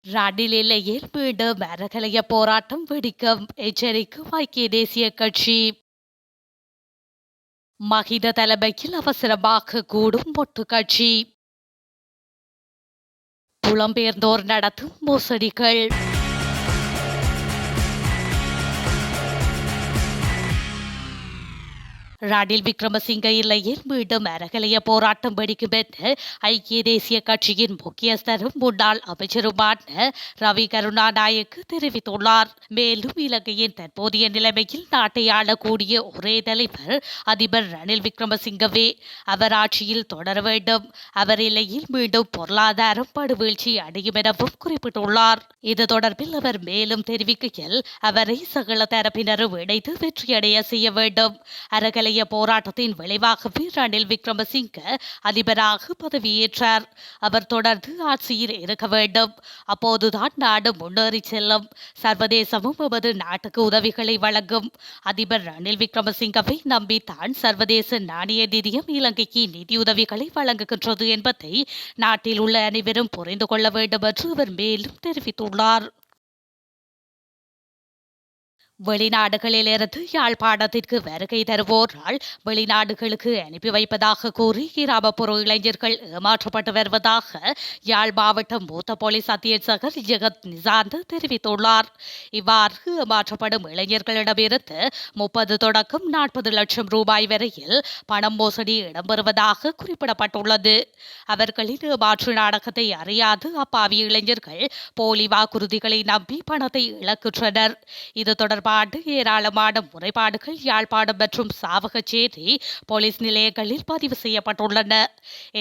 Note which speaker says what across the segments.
Speaker 1: ரணில் எல்லையில் மீண்டும் அறகலைய போராட்டம் வெடிக்கும் எச்சரிக்கும் ஐக்கிய தேசிய கட்சி. மகிந்த தலைமையில் அவசரமாக கூடும் மொட்டு கட்சி. புலம்பெயர்ந்தோர் நடத்தும் மோசடிகள். ரணில் விக்ரமசிங்க இல்லையில் மீண்டும் அறகலைய போராட்டம் வெடிக்கும் என்று ஐக்கிய தேசிய கட்சியின் முக்கியஸ்தரும் முன்னாள் அமைச்சருமான ரவி கருணாநாயக்கு தெரிவித்துள்ளார். மேலும் இலங்கையின் தற்போதைய நிலைமையில் நாட்டை ஆளக்கூடிய ஒரே தலைவர் அதிபர் ரணில் விக்ரமசிங்கவே. அவர் ஆட்சியில் தொடர வேண்டும். அவர் இல்லையில் மீண்டும் பொருளாதாரம் படுவீழ்ச்சி அடையும் எனவும் குறிப்பிட்டுள்ளார். இது தொடர்பில் அவர் மேலும் தெரிவிக்கையில், அவரை சகல தரப்பினரும் இணைத்து வெற்றியடைய செய்ய வேண்டும். அறகலை போராட்டத்தின் விளைவாகவே ரணில் விக்ரமசிங்க அதிபராக பதவியேற்றார். அவர் தொடர்ந்து ஆட்சியில் இருக்க வேண்டும். அப்போதுதான் நாடு முன்னேறி செல்லும். சர்வதேசமும் எமது நாட்டுக்கு உதவிகளை வழங்கும். அதிபர் ரணில் விக்ரமசிங்கவை நம்பித்தான் சர்வதேச நாணய நிதியம் இலங்கைக்கு நிதியுதவிகளை வழங்குகின்றது என்பதை நாட்டில் உள்ள அனைவரும் புரிந்து கொள்ள வேண்டும் என்று அவர் மேலும் தெரிவித்துள்ளார். வெளிநாடுகளிலிருந்து யாழ்ப்பாணத்திற்கு வருகை தருவோரால் வெளிநாடுகளுக்கு அனுப்பி வைப்பதாக கூறி கிராமப்புற இளைஞர்கள் ஏமாற்றப்பட்டு வருவதாக யாழ் மாவட்ட மூத்த போலீஸ் அத்தியட்சகர் ஜெகத் நிசாந்த் தெரிவித்துள்ளார். இவ்வாறு ஏமாற்றப்படும் இளைஞர்களிடமிருந்து 30 தொடக்கம் 40 லட்சம் ரூபாய் வரையில் பணம் மோசடி இடம்பெறுவதாக குறிப்பிடப்பட்டுள்ளது. அவர்களின் ஏமாற்று நாடகத்தை அறியாது அப்பாவி இளைஞர்கள் போலி வாக்குறுதிகளை நம்பி பணத்தை இழக்கின்றனர். இது தொடர்பாக ஏராளமான முறைப்பாடுகள் யாழ்ப்பாணம் மற்றும் சாவகச்சேரி போலீஸ் நிலையங்களில் பதிவு செய்யப்பட்டுள்ளன.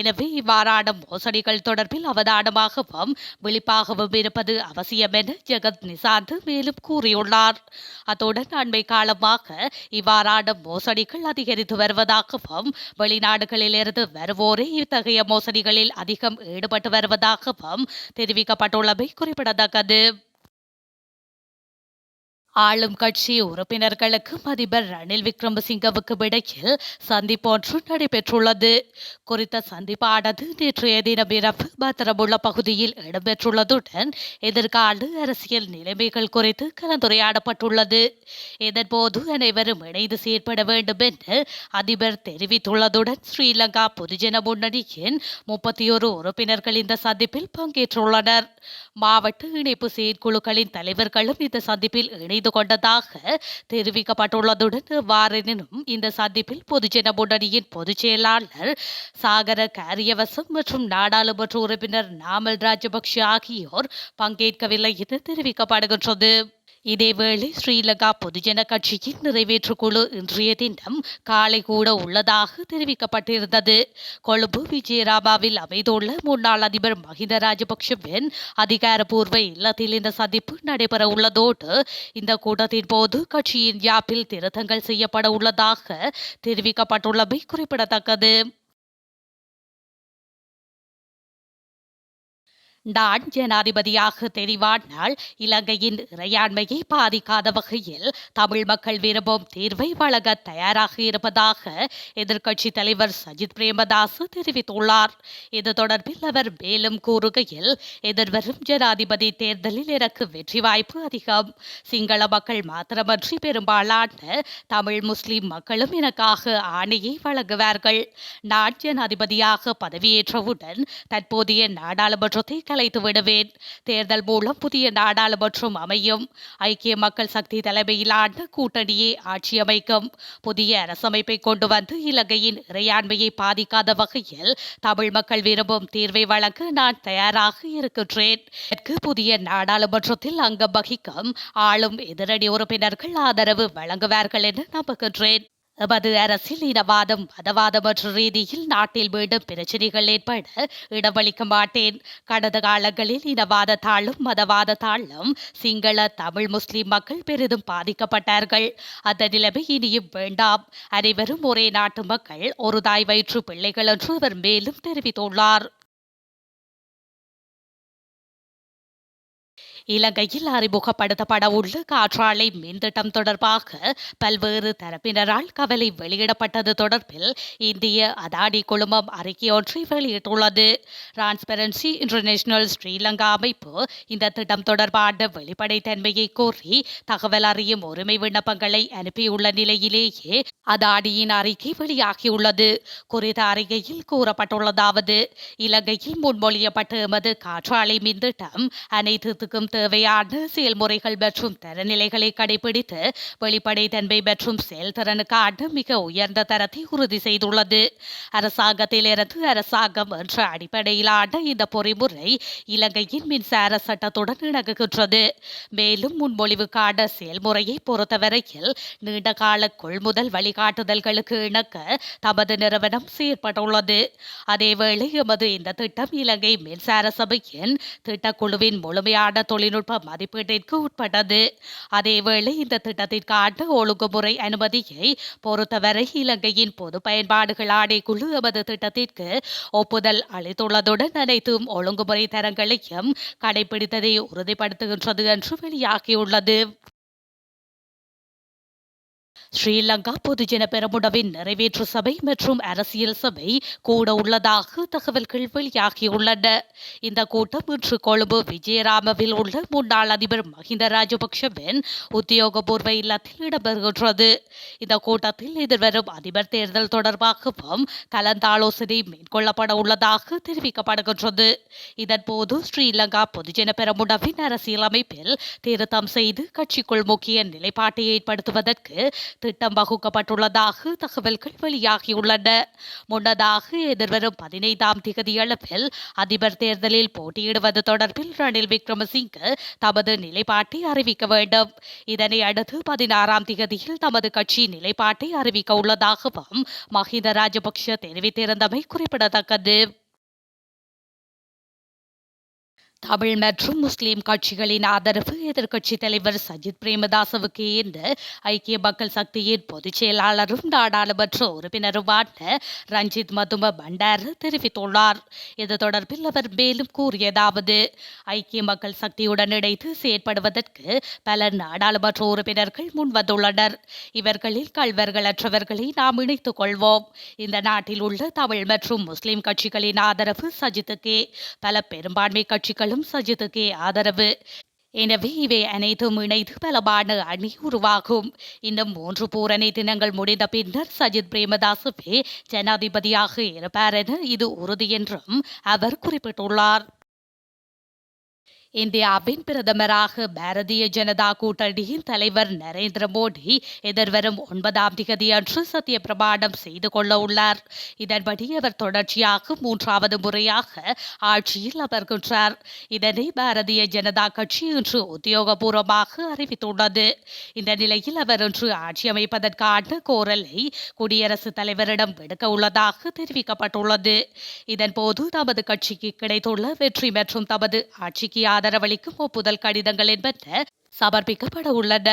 Speaker 1: எனவே இவ்வாறான மோசடிகள் தொடர்பில் அவதானமாகவும் விழிப்பாகவும் இருப்பது அவசியம் என ஜெகத் நிசாந்த் மேலும் கூறியுள்ளார். அத்துடன் அண்மை காலமாக இவ்வாறான மோசடிகள் அதிகரித்து வருவதாகவும் வெளிநாடுகளிலிருந்து வருவோரே இத்தகைய மோசடிகளில் அதிகம் ஈடுபட்டு வருவதாகவும் தெரிவிக்கப்பட்டுள்ளமை குறிப்பிடத்தக்கது. ஆளும் கட்சி உறுப்பினர்களுக்கு அதிபர் ரணில் விக்ரமசிங்கவுக்கு இடையில் சந்திப்பொன்று நடைபெற்றுள்ளது. குறித்த சந்திப்பானது நேற்றைய தினம் இரவு பத்திரமுள்ள பகுதியில் இடம்பெற்றுள்ளதுடன் எதிர்கால அரசியல் நிலைமைகள் குறித்து கலந்துரையாடப்பட்டுள்ளது. இதன்போது அனைவரும் இணைந்து செயற்பட வேண்டும் என்று அதிபர் தெரிவித்துள்ளதுடன் ஸ்ரீலங்கா பொதுஜன முன்னணியின் 31 உறுப்பினர்கள் இந்த சந்திப்பில் பங்கேற்றுள்ளனர். மாவட்ட இணைப்பு செயற்குழுக்களின் தலைவர்களும் இந்த சந்திப்பில் இணைந்து கொண்டதாக தெரிவிக்கப்பட்டுள்ளதுடன், வாரெனினும் இந்த சந்திப்பில் பொதுஜன முன்னணியின் பொதுச் செயலாளர் சாகர காரியவசம் மற்றும் நாடாளுமன்ற உறுப்பினர் நாமல் ராஜபக்ஷ ஆகியோர் பங்கேற்கவில்லை என தெரிவிக்கப்படுகின்றது. இதேவேளை ஸ்ரீலங்கா பொதுஜன கட்சியின் நிறைவேற்று குழு இன்றைய தினம் காலை கூட உள்ளதாக தெரிவிக்கப்பட்டிருந்தது. கொழும்பு விஜயராமாவில் அமைந்துள்ள முன்னாள் அதிபர் மஹிந்த ராஜபக்ஷவின் அதிகாரப்பூர்வ இல்லத்தில் இந்த சந்திப்பு நடைபெற உள்ளதோடு இந்த கூட்டத்தின் போது கட்சியின் யாப்பில் திருத்தங்கள் செய்யப்பட உள்ளதாக தெரிவிக்கப்பட்டுள்ளமை குறிப்பிடத்தக்கது. நான் ஜனாதிபதியாக தெரிவானால் இலங்கையின் இறையாண்மையை பாதிக்காத வகையில் தமிழ் மக்கள் விரும்பும் தீர்வை வழங்க தயாராக இருப்பதாக எதிர்க்கட்சித் தலைவர் சஜித் பிரேமதாச தெரிவித்துள்ளார். இது தொடர்பில் அவர் மேலும் கூறுகையில், எதிர்வரும் ஜனாதிபதி தேர்தலில் எனக்கு வெற்றி வாய்ப்பு அதிகம். சிங்கள மக்கள் மாத்திரமன்றி பெரும்பாலான தமிழ் முஸ்லிம் மக்களும் எனக்காக ஆணையை வழங்குவார்கள். நான் ஜனாதிபதியாக பதவியேற்றவுடன் தற்போதைய நாடாளுமன்றத்தை கலைத்து விடுவேன். தேர்தல் மூலம் புதிய நாடாளுமன்றம் அமையும். ஐக்கிய மக்கள் சக்தி தலைமையிலான கூட்டணியே ஆட்சி அமைக்கும். புதிய அரசமைப்பை கொண்டு வந்து இலங்கையின் இறையாண்மையை பாதிக்காத வகையில் தமிழ் மக்கள் விரும்பும் தீர்வை வழங்க நான் தயாராக இருக்கின்றேன். இதற்கு புதிய நாடாளுமன்றத்தில் அங்கம் வகிக்கும் ஆளும் எதிரணி உறுப்பினர்கள் ஆதரவு வழங்குவார்கள் என நம்புகின்றேன். எமது அரசில் இனவாதம் மதவாதம் என்ற ரீதியில் நாட்டில் மீண்டும் பிரச்சனைகள் ஏற்பட இடமளிக்க மாட்டேன். கடந்த காலங்களில் இனவாதத்தாலும் மதவாதத்தாலும் சிங்கள தமிழ் முஸ்லிம் மக்கள் பெரிதும் பாதிக்கப்பட்டார்கள். அந்த நிலைமை இனியும் வேண்டாம். அனைவரும் ஒரே நாட்டு மக்கள், ஒரு தாய் வயிற்று பிள்ளைகள் என்று அவர் மேலும் தெரிவித்துள்ளார். இலங்கையில் அறிமுகப்படுத்தப்பட உள்ள காற்றாலை மின் திட்டம் தொடர்பாக பல்வேறு தரப்பினரால் கவலை வெளியிடப்பட்டது தொடர்பில் இந்திய அதானி குழுமம் அறிக்கையொன்றை வெளியிட்டுள்ளது. டிரான்ஸ்பரன்சி இன்டர்நேஷனல் ஸ்ரீலங்கா அமைப்பு இந்த திட்டம் தொடர்பான வெளிப்படைத்தன்மையை கோரி தகவல் அறியும் உரிமை விண்ணப்பங்களை அனுப்பியுள்ள நிலையிலேயே அதானியின் அறிக்கை வெளியாகியுள்ளது. குறித்த அறிக்கையில் கூறப்பட்டுள்ளதாவது: இலங்கையில் முன்மொழியப்பட்ட எமது காற்றாலை மின் திட்டம் அனைத்துக்கும் தேவையான செயல்முறைகள் மற்றும் தரநிலைகளை கடைபிடித்து வெளிப்படைத்தன்மை மற்றும் செயல்திறனுக்கான மிக உயர்ந்த தரத்தை உறுதி செய்துள்ளது. அரசாங்கத்திலிருந்து அரசாங்கம் என்ற அடிப்படையிலான இந்த பொறிமுறை இலங்கையின் மின்சார சட்டத்துடன் இணங்குகின்றது. மேலும் முன்மொழிவுக்கான செயல்முறையை பொறுத்தவரையில் நீண்டகால கொள்முதல் வழிகாட்டுதல்களுக்கு இணக்க தமது நிறுவனம் செயற்பட்டுள்ளது. அதேவேளை எமது இந்த திட்டம் இலங்கை மின்சார சபையின் திட்டக்குழுவின் முழுமையான தொழில்நுட்ப மதிப்பீட்டிற்கு உட்பட்டது. அதேவேளை இந்த திட்டத்திற்கான ஒழுங்குமுறை அனுமதியை பொறுத்தவரை இலங்கையின் பொது பயன்பாடுகள் ஆணைக்குழு எமது திட்டத்திற்கு ஒப்புதல் அளித்துள்ளதுடன் அனைத்தும் ஒழுங்குமுறை தரங்களையும் கடைபிடித்ததை உறுதிப்படுத்துகின்றது என்று வெளியாகியுள்ளது. ஸ்ரீலங்கா பொதுஜன பெரமுனவின் நிறைவேற்று சபை மற்றும் அரசியல் சபை கூட உள்ளதாக தகவல்கள் வெளியாகியுள்ளன. இந்த கூட்டம் இன்று கொழும்பு விஜயராமவில் உள்ள முன்னாள் அதிபர் மஹிந்த ராஜபக்ஷவின் உத்தியோகபூர்வ இல்லத்தில் இடம்பெறுகின்றது. இந்த கூட்டத்தில் எதிர்வரும் அதிபர் தேர்தல் தொடர்பாகவும் கலந்தாலோசனை மேற்கொள்ளப்பட உள்ளதாக தெரிவிக்கப்படுகின்றது. இதன்போது ஸ்ரீலங்கா பொதுஜன பெரமுனவின் அரசியலமைப்பில் திருத்தம் செய்து கட்சிக்குள் முக்கிய நிலைப்பாட்டை ஏற்படுத்துவதற்கு திட்டம் வகுக்கப்பட்டுள்ளதாக தகவல்கள் வெளியாகியுள்ளன. முன்னதாக எதிர்வரும் 15ஆம் தேதியளவில் அதிபர் தேர்தலில் போட்டியிடுவது தொடர்பில் ரணில் விக்ரமசிங்கே தமது நிலைப்பாட்டை அறிவிக்க வேண்டும். இதனை அடுத்து 16ஆம் தேதியில் தமது கட்சி நிலைப்பாட்டை அறிவிக்க உள்ளதாகவும் மஹிந்த ராஜபக்ஷ தெரிவித்திருந்தமை குறிப்பிடத்தக்கது. தமிழ் மற்றும் முஸ்லிம் கட்சிகளின் ஆதரவு எதிர்க்கட்சித் தலைவர் சஜித் பிரேமதாசவுக்கு என்று ஐக்கிய மக்கள் சக்தியின் பொதுச் செயலாளரும் நாடாளுமன்ற உறுப்பினருமான ரஞ்சித் மதும பண்டார தெரிவித்துள்ளார். இது தொடர்பில் அவர் மேலும் கூறியதாவது: ஐக்கிய மக்கள் சக்தியுடன் இணைந்து செயற்படுவதற்கு பல நாடாளுமன்ற உறுப்பினர்கள் முன்வந்துள்ளனர். இவர்களில் கள்வர்களற்றவர்களை நாம் இணைத்துக் கொள்வோம். இந்த நாட்டில் உள்ள தமிழ் மற்றும் முஸ்லிம் கட்சிகளின் ஆதரவு சஜித்துக்கே. பல பெரும்பான்மை கட்சிகள் சஜித்துக்கே ஆதரவு. எனவே இவை அனைத்தும் இணைந்து பலமான அணி உருவாகும். இன்னும் 3 பூரணி தினங்கள் முடிந்த பின்னர் சஜித் பிரேமதாசவே ஜனாதிபதியாக இருப்பார் என இது உறுதி என்றும் அவர் குறிப்பிட்டுள்ளார். இந்தியாவின் பிரதமராக பாரதிய ஜனதா கூட்டணியின் தலைவர் நரேந்திர மோடி எதிர்வரும் 9ஆம் தேதி அன்று சத்திய பிரமாணம் செய்து கொள்ள உள்ளார். இதன்படி அவர் தொடர்ச்சியாக 3வது முறையாக ஆட்சியில் அமர்கின்றார். இதனை பாரதிய ஜனதா கட்சி இன்று உத்தியோகபூர்வமாக அறிவித்துள்ளது. இந்த நிலையில் அவர் இன்று ஆட்சி அமைப்பதற்கான கோரலை குடியரசுத் தலைவரிடம் விடுக்க உள்ளதாக தெரிவிக்கப்பட்டுள்ளது. இதன்போது தமது கட்சிக்கு கிடைத்துள்ள வெற்றி மற்றும் தமது ஆட்சிக்கு ஆதரவளிக்கும் ஒப்புதல் கடிதங்கள் என்பன சமர்ப்பிக்கப்பட உள்ளன.